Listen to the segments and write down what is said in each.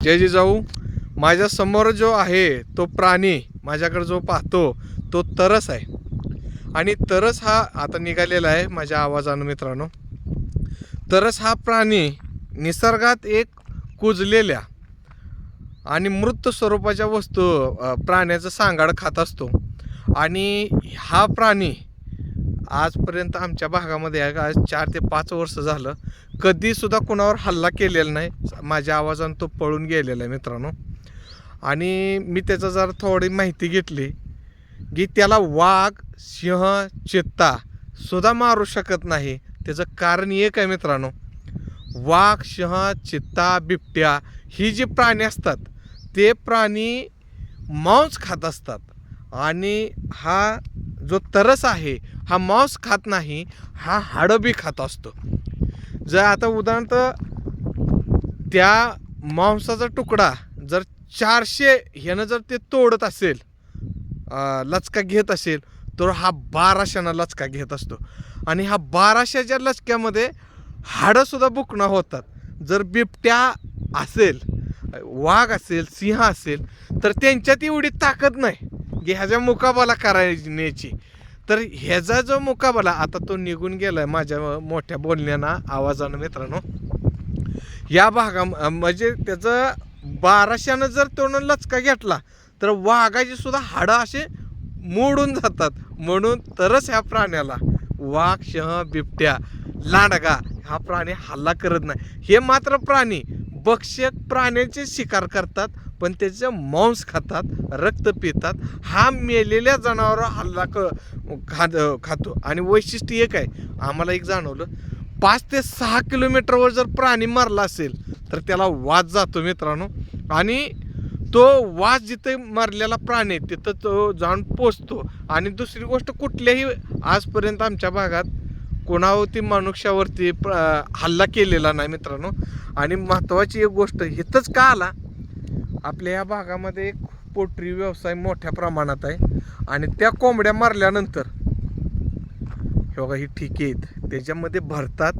जय जिजाऊ. माझ्या समोर जो आहे तो प्राणी माझ्याकडे जो पाहतो तो तरस आहे. आणि तरस हा आता निघालेला आहे माझ्या आवाजानं मित्रांनो. तरस हा प्राणी निसर्गात एक कुजलेल्या आणि मृत स्वरूपाच्या वस्तू प्राण्याचं सांगाड खात असतो. आणि हा प्राणी आजपर्यंत आमच्या भागामध्ये आहे का 4 ते 5 वर्ष झालं कधीसुद्धा कुणावर हल्ला केलेला नाही. माझ्या आवाजानं तो पळून गेलेला आहे मित्रांनो. आणि मी त्याचं जरा थोडी माहिती घेतली की त्याला वाघ, सिंह, चित्ता सुद्धा मारू शकत नाही. त्याचं कारण एक आहे मित्रांनो. वाघ, सिंह, चित्ता, बिबट्या ही जी प्राणी असतात ते प्राणी मांस खात असतात. आणि हा जो तरस आहे हा मांस खात नाही, हा हाडं बी खात असतो. जर आता उदाहरणार्थ त्या मांसाचा तुकडा जर 400 ह्यानं जर ते तोडत असेल, लचका घेत असेल, तर हा 1200नं लचका घेत असतो. आणि हा 1200च्या लचक्यामध्ये हाडंसुद्धा बुकणं होतात. जर बिबट्या असेल, वाघ असेल, सिंह असेल तर त्यांच्यात एवढी ताकद नाही की ह्याचा मुकाबला करायची. तर ह्याचा जो मुकाबला आता तो निघून गेलाय माझ्या मोठ्या बोलण्यानं आवाजानं मित्रांनो. या भागा म्हणजे त्याचं 1200नं जर तोडून लचका घेतला तर वाघाची सुद्धा हाडं असे मोडून जातात. म्हणून तरच ह्या प्राण्याला वाघ, सिंह, बिबट्या, लांडगा हा प्राणी हल्ला करत नाही. हे मात्र प्राणी भक्षक प्राण्याचे शिकार करतात, पण त्याचं मांस खातात, रक्त पितात. हा मेलेल्या जनावरांवर हल्ला खातो. आणि वैशिष्ट्य एक आहे आम्हाला एक जाणवलं, 5 ते 6 किलोमीटरवर जर प्राणी मारला असेल तर त्याला वास जातो मित्रांनो. आणि तो वास जिथे मारलेला प्राणी तिथं तो जाऊन पोचतो. आणि दुसरी गोष्ट, कुठल्याही आजपर्यंत आमच्या भागात कोणावरती मनुष्यावरती हल्ला केलेला नाही मित्रांनो. आणि महत्त्वाची एक गोष्ट इथंच का आला, आपल्या या भागामध्ये एक पोल्ट्री व्यवसाय मोठ्या प्रमाणात आहे. आणि त्या कोंबड्या मारल्यानंतर हे बघा ही ठिके आहेत त्याच्यामध्ये भरतात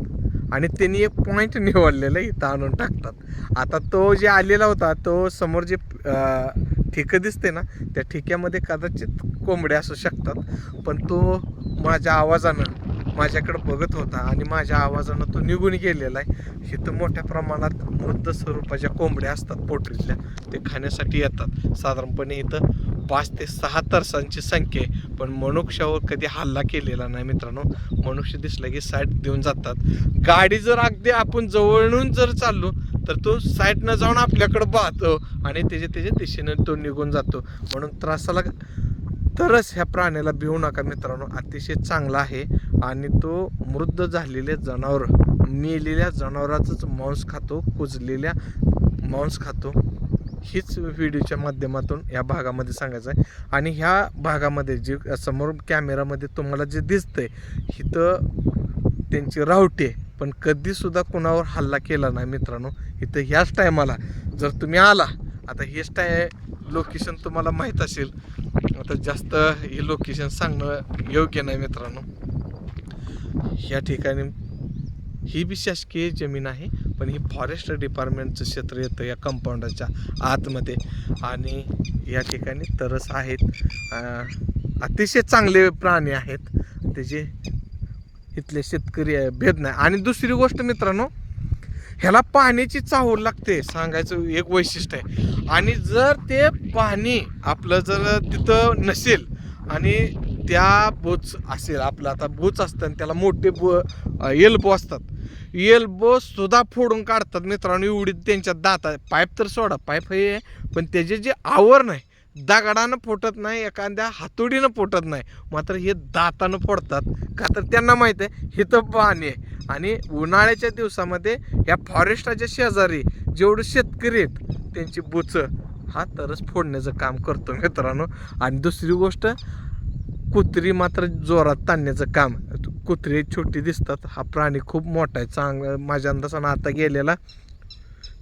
आणि त्यांनी एक पॉईंट निवडलेलं इथं आणून टाकतात. आता तो जे आलेला होता तो समोर जे ठिकं दिसते ना त्या ठिक्यामध्ये कदाचित कोंबड्या असू शकतात. पण तो माझ्या आवाजानं माझ्याकडे बघत होता आणि माझ्या आवाजानं तो निघून गेलेला आहे. इथं मोठ्या प्रमाणात मृत स्वरूपाच्या कोंबड्या असतात पोल्ट्रीतल्या, ते खाण्यासाठी येतात. साधारणपणे इथं 5 ते 6 तरसांची संख्या आहे. पण मनुष्यावर कधी हल्ला केलेला नाही मित्रांनो. मनुष्य दिसला की साईड देऊन जातात. गाडी जर अगदी आपण जवळून जर चाललो तर तो साईडनं जाऊन आपल्याकडं पाहतो आणि त्याच्या दिशेनं तो निघून जातो. म्हणून त्रासाला तरच ह्या प्राण्याला भिवू नका मित्रांनो. अतिशय चांगला आहे. आणि तो मृत झालेले जनावर, मेलेल्या जनावराचंच मांस खातो, कुजलेल्या मांस खातो. हीच व्हिडिओच्या माध्यमातून या भागामध्ये सांगायचं आहे. आणि ह्या भागामध्ये जे समोर कॅमेरामध्ये तुम्हाला जे दिसतंय इथं त्यांची रावटी आहे, पण कधीसुद्धा कोणावर हल्ला केला नाही मित्रांनो. इथं ह्याच टायमाला जर तुम्ही आला, आता हेच लोकेशन तुम्हाला माहीत असेल, आता जास्त हे लोकेशन सांगणं योग्य नाही मित्रांनो. ह्या ठिकाणी ही बी शासकीय जमीन आहे, पण ही फॉरेस्ट डिपार्टमेंटचं क्षेत्र येतं या कंपाऊंडच्या आतमध्ये. आणि या ठिकाणी तरस आहेत, अतिशय चांगले प्राणी आहेत, त्याचे इथले शेतकरी भेद नाही. आणि दुसरी गोष्ट मित्रांनो, ह्याला पाण्याची चाहूल लागते, सांगायचं एक वैशिष्ट्य आहे. आणि जर ते पाणी आपलं जर तिथं नसेल आणि त्या बोच असेल, आपलं आता बोच असतं आणि त्याला मोठे एल्बो असतात, एल्बो सुद्धा फोडून काढतात मित्रांनो. एवढी त्यांच्या दाता, पाईप तर सोडा, पाईप हे पण त्याचे जे आवर नाही, दगडानं फोडत नाही, एखाद्या हातोडीनं फोडत नाही, मात्र हे दातानं फोडतात. का तर त्यांना माहीत आहे इथं पाणी आहे. आणि उन्हाळ्याच्या दिवसामध्ये या फॉरेस्टाच्या शेजारी जेवढे शेतकरी आहेत त्यांची बुचं हा तरच फोडण्याचं काम करतो मित्रांनो. आणि दुसरी गोष्ट, कुत्री मात्र जोरात ताणण्याचं काम. कुत्री छोटी दिसतात, हा प्राणी खूप मोठा आहे. चांगला माझ्या अंदाजानं आता गेलेला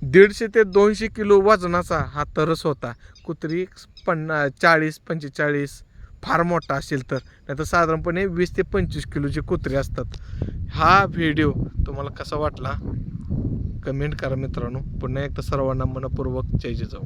150 ते 200 किलो वजनाचा हा तरस होता. कुत्री 40-45 फार मोठा असेल तर, नाही तर साधारणपणे 20 ते 25 किलोची कुत्री असतात. हा व्हिडिओ तुम्हाला कसा वाटला कमेंट करा मित्रांनो. पुन्हा एकदा सर्वांना मनपूर्वक जय जिजाऊ.